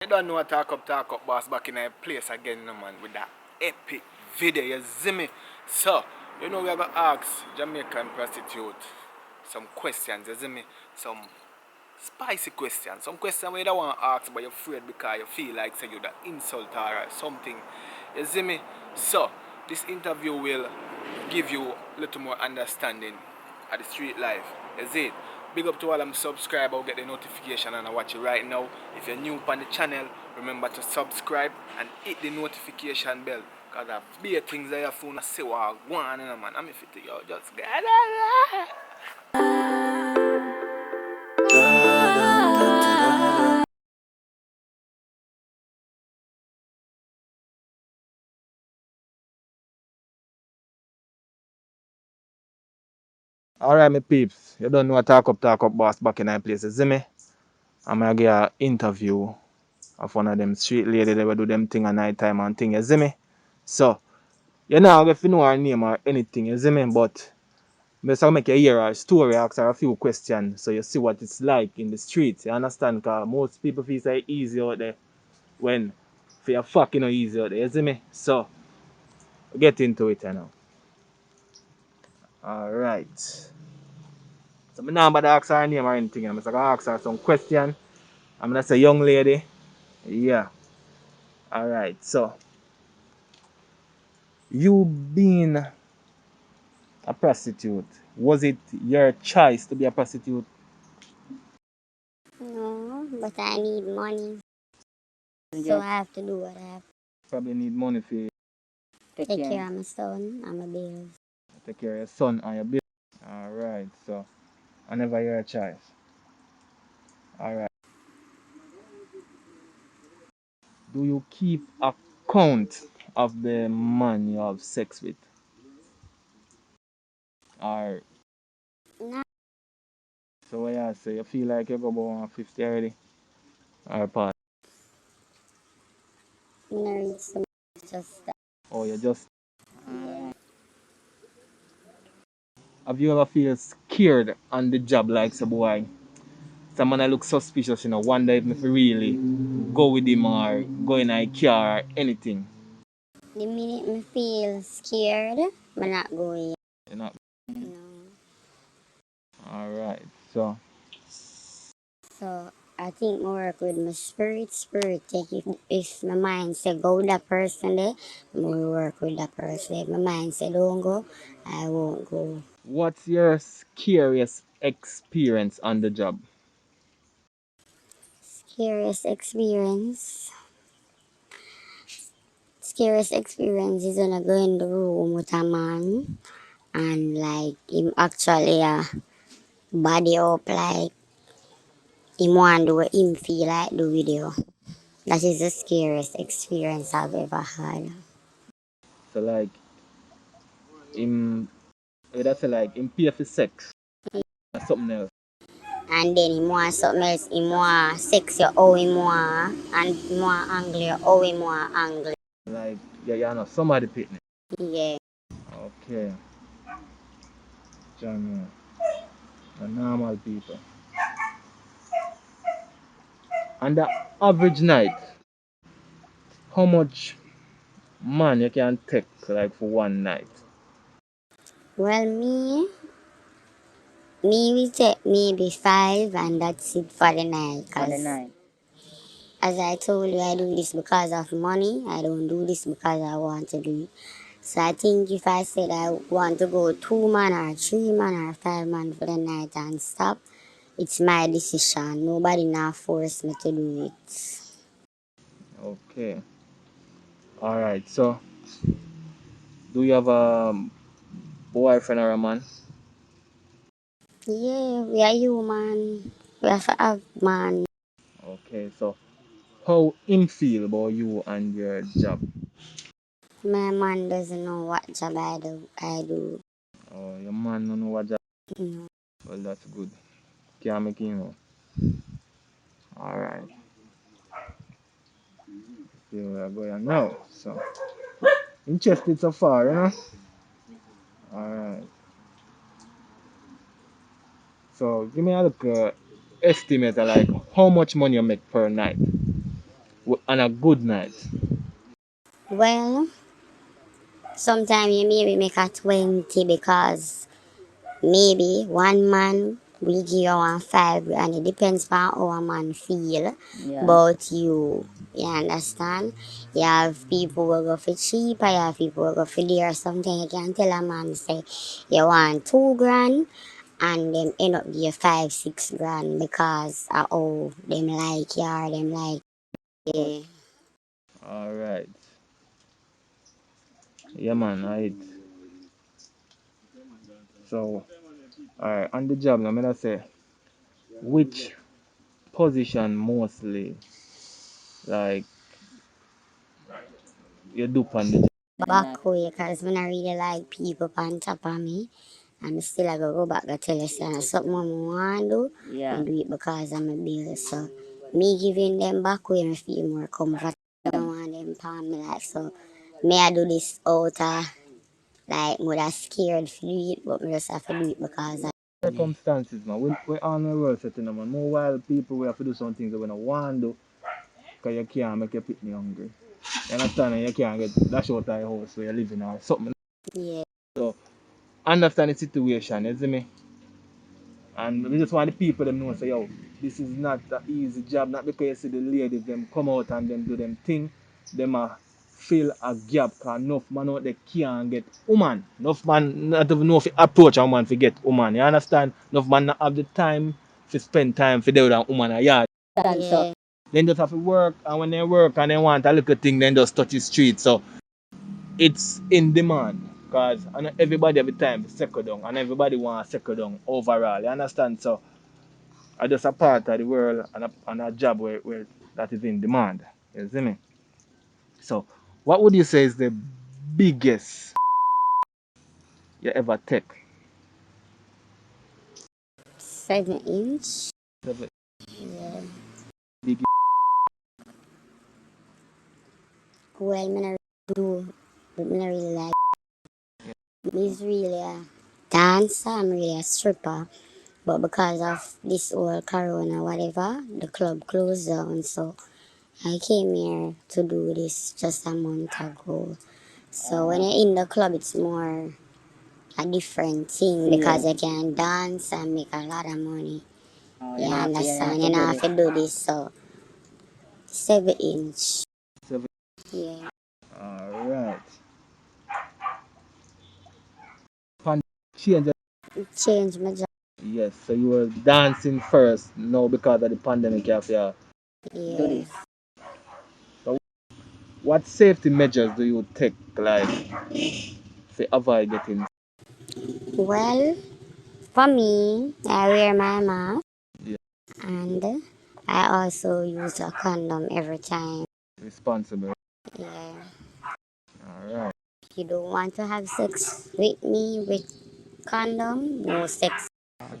You don't know what talk up, boss, back in a place again, no man, with that epic video, you see me? So, you know, we are going to ask Jamaican prostitute some questions, you see me? Some spicy questions. Some questions where you don't want to ask, but you're afraid because you feel like say you're the insult or something. You see me? So, this interview will give you a little more understanding of the street life. You see it? Big up to all them subscribers, get the notification and I watch it right now. If you're new on the channel, remember to subscribe and hit the notification bell. Because there are big things that your phone say what I want, man. I'm if it you just get Alright, my peeps. You don't know what talk up, boss, back in that place. You see me? I'm going to get an interview of one of them street lady that will do them thing at night time and thing. You see me? So, you're not going to know her name or anything. You see me? But, I'll make you hear her story, ask her a few questions so you see what it's like in the streets. You understand? Because most people feel say easy out there when for your fucking easy out there. You see me? So, we'll get into it now. Alright. So, I'm not about to ask her name or anything. I'm just going to ask her some questions. I'm going to say, young lady. Yeah. Alright. So, you being a prostitute, was it your choice to be a prostitute? No, but I need money, so I have to do what I have Probably need money for to take care of my son and my bills. take care of your son and your baby. Alright, so I never your choice. Alright. Do you keep account of the man you have sex with? Or Nah, so what you say? You feel like you go about 150 already? Or part? no, it's just that. Or you just have you ever feel scared on the job like so boy? Someone that look suspicious, wonder if me fi really go with him or go in a car or anything. The minute me feel scared, I'm not going. You know? No. Alright, so So I think more work with my spirit take if my mind say go with that person there, more work with that person. If my mind say don't go, I won't go. what's your scariest experience on the job? Scariest experience. Scariest experience is when I go in the room with a man and like him actually body up like him want do what him feel like do video. That is the scariest experience I've ever had. So like him that's like him pay for sex or something else. And then him want something else, him want sex you how him want and him want angle you how him want angle. Like yeah, you know somebody picnic. Yeah. Okay. John, the normal people. And the average night, how much man you can take like for one night? Well me will take maybe 5 and that's it for the night. For the 'Cause night. as I told you, I do this because of money. I don't do this because I want to do it. So I think if I said I want to go 2 man or 3 man or 5 man for the night and stop, it's my decision. Nobody now force me to do it. Okay. Alright, so do you have a boyfriend or a man? Yeah, we are human. We have to have man. Okay, so how him feel about you and your job? My man doesn't know what job I do. Oh, your man don't know what job. You Well, that's good. Can't make him know. Alright. See where we're going now. So, interested so far, Alright. So, give me a look estimate of like how much money you make per night. on a good night? Well, sometimes you maybe make a 20 because maybe one man will give you 1 5 and it depends on how a man feel about you. You understand? You have people who go for cheap, you have people who go for dear. Sometimes you can tell a man say you want 2 grand and them end up give you 5 6 grand because of how them like you or them like you. Alright. Yeah man, right. So alright, on the job now, I'm gonna say which position mostly like you do on the job? Back way because I really like people on top of me. I'm still I go back and tell you say something I want to do and do it because I'm a bill. So me giving them back way I feel more comfortable. I don't want them palm me like so. Me I do this out like more scared to do it, but me just have to do it because I Circumstances man, we all in the world setting man. More while people we have to do some things that we don't want to do because you can't make your pitney hungry. You understand? And you can't get dash out of your house where you're living or something. yeah. So understand the situation, you see me? And we just want the people them know say yo, this is not an easy job, not because you see the ladies them come out and them do them thing, them fill a gap cause enough man out there can't get woman. Enough man not even know if approach a woman to get woman. You understand? Enough man not have the time to spend time for deal with a woman a yard. Yeah. Then just have to work and when they work and they want a little thing then just touch the street. So it's in demand because everybody every time second down and everybody want to second down overall. You understand? So I just a part of the world and a job where that is in demand. You see me? So what would you say is the biggest you ever take? 7 inch. The Yeah. biggest Well, me not do, but me not really like. Me's really a dancer. I'm really a stripper. But because of this whole corona whatever, the club closed down. So I came here to do this just a month ago. So when you're in the club, it's more a different thing because you can dance and make a lot of money. You understand? You don't have to do this. So 7 inch. seven. Yeah. Alright. Change. Change my job. Yes, so you were dancing first, now because of the pandemic you have to Yeah. so what safety measures do you take like to avoid getting Well, for me, I wear my mask yeah, and I also use a condom every time. responsible? Yeah. Alright. You don't want to have sex with me with condom, no sex.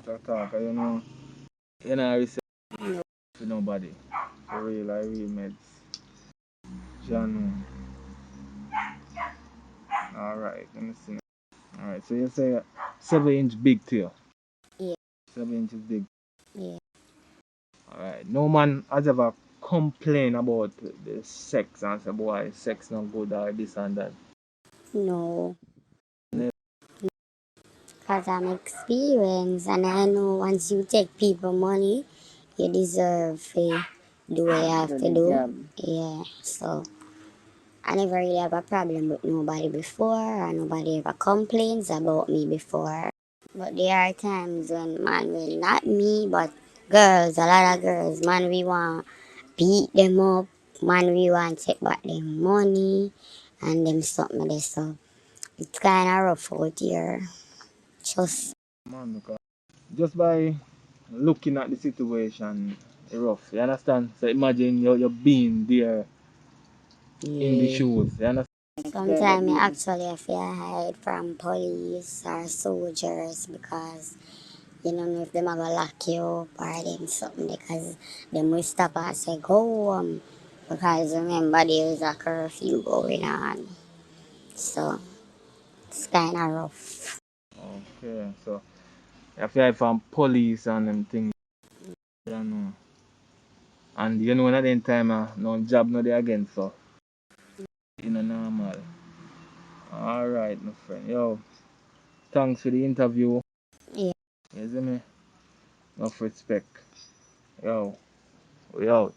Talk, you know, I receive No. for nobody. For real, I real meds. John. Alright, let me see. Alright, so you say 7 inch big to you. Yeah. 7 inches big. Yeah. Alright. No man has ever complained about the sex and say boy sex not good or this and that. No. Because I'm experienced and I know once you take people money, you deserve to do what you have to do. Yeah. So I never really have a problem with nobody before or nobody ever complains about me before. But there are times when man will not me but girls, a lot of girls, man we want beat them up, man we want take back them money and them something like that. So it's kinda rough out here. Just Man, because just by looking at the situation, it's rough. You understand? So imagine you're being there in the shoes. You understand? sometimes I actually have to hide from police or soldiers because you don't know if them are gonna lock you up or them something because them will stop and say go home because remember there is a curfew going on. So it's kinda rough. Okay, so you have to hide from police and them things. You know. And you know at the time no job no there again so you know normal. Alright my friend. Yo, thanks for the interview. Yeah. You see me? Enough respect. Yo, we out.